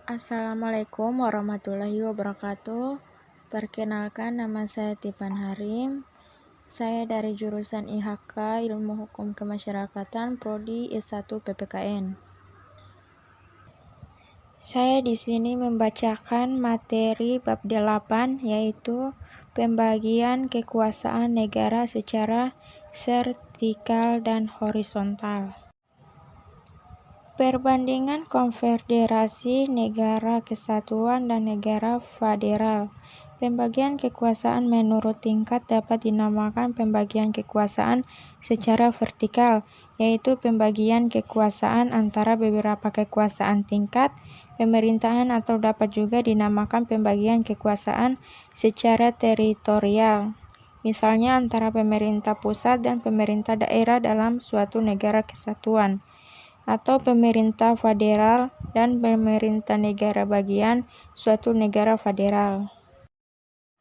Assalamualaikum warahmatullahi wabarakatuh. Perkenalkan, nama saya Tipan Harim. Saya dari jurusan IHK Ilmu Hukum Kemasyarakatan Prodi S1 PPKN. Saya di sini membacakan materi bab 8, yaitu pembagian kekuasaan negara secara vertikal dan horizontal. Perbandingan konfederasi, negara kesatuan, dan negara federal. Pembagian kekuasaan menurut tingkat dapat dinamakan pembagian kekuasaan secara vertikal, yaitu pembagian kekuasaan antara beberapa kekuasaan tingkat pemerintahan, atau dapat juga dinamakan pembagian kekuasaan secara teritorial, misalnya antara pemerintah pusat dan pemerintah daerah dalam suatu negara kesatuan, atau pemerintah federal dan pemerintah negara bagian suatu negara federal.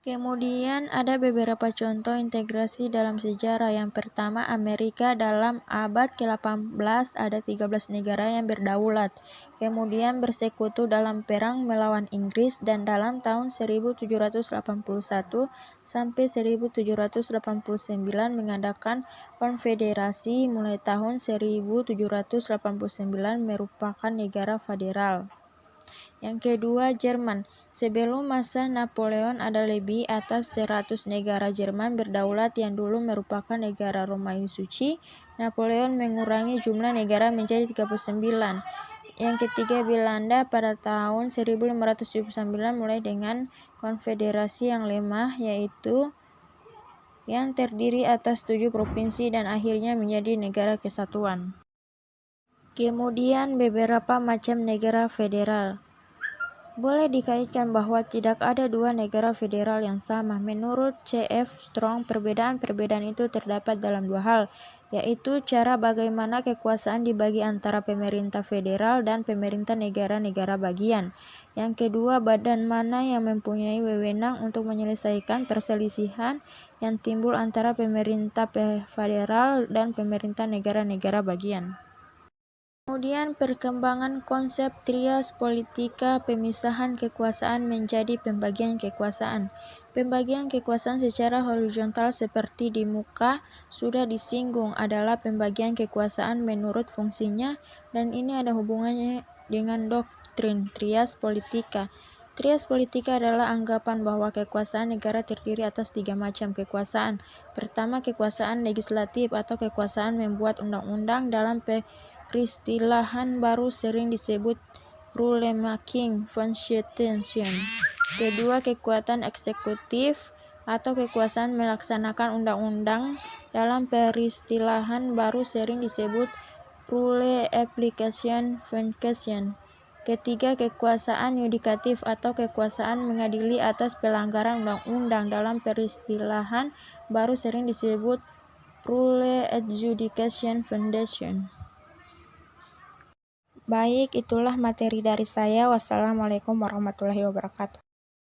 Kemudian ada beberapa contoh integrasi dalam sejarah. Yang pertama, Amerika dalam abad ke-18 ada 13 negara yang berdaulat, kemudian bersekutu dalam perang melawan Inggris, dan dalam tahun 1781 sampai 1789 mengadakan konfederasi. Mulai tahun 1789 merupakan negara federal. Yang kedua, Jerman. Sebelum masa Napoleon ada lebih atas 100 negara Jerman berdaulat yang dulu merupakan negara Romawi Suci. Napoleon mengurangi jumlah negara menjadi 39. Yang ketiga, Belanda pada tahun 1579 mulai dengan konfederasi yang lemah, yaitu yang terdiri atas 7 provinsi dan akhirnya menjadi negara kesatuan. Kemudian beberapa macam negara federal. Boleh dikaitkan bahwa tidak ada dua negara federal yang sama. Menurut C.F. Strong, perbedaan-perbedaan itu terdapat dalam dua hal, yaitu cara bagaimana kekuasaan dibagi antara pemerintah federal dan pemerintah negara-negara bagian. Yang kedua, badan mana yang mempunyai wewenang untuk menyelesaikan perselisihan yang timbul antara pemerintah federal dan pemerintah negara-negara bagian. Kemudian perkembangan konsep trias politika, pemisahan kekuasaan menjadi pembagian kekuasaan. Pembagian kekuasaan secara horizontal seperti di muka sudah disinggung adalah pembagian kekuasaan menurut fungsinya, dan ini ada hubungannya dengan doktrin trias politika. Trias politika adalah anggapan bahwa kekuasaan negara terdiri atas 3 macam kekuasaan. Pertama, kekuasaan legislatif atau kekuasaan membuat undang-undang. Dalam peristilahan baru sering disebut rulemaking function. Kedua, kekuatan eksekutif atau kekuasaan melaksanakan undang-undang. Dalam peristilahan baru sering disebut rule application function. Ketiga, kekuasaan yudikatif atau kekuasaan mengadili atas pelanggaran undang-undang. Dalam peristilahan baru sering disebut rule adjudication function. Baik, itulah materi dari saya. Wassalamualaikum warahmatullahi wabarakatuh.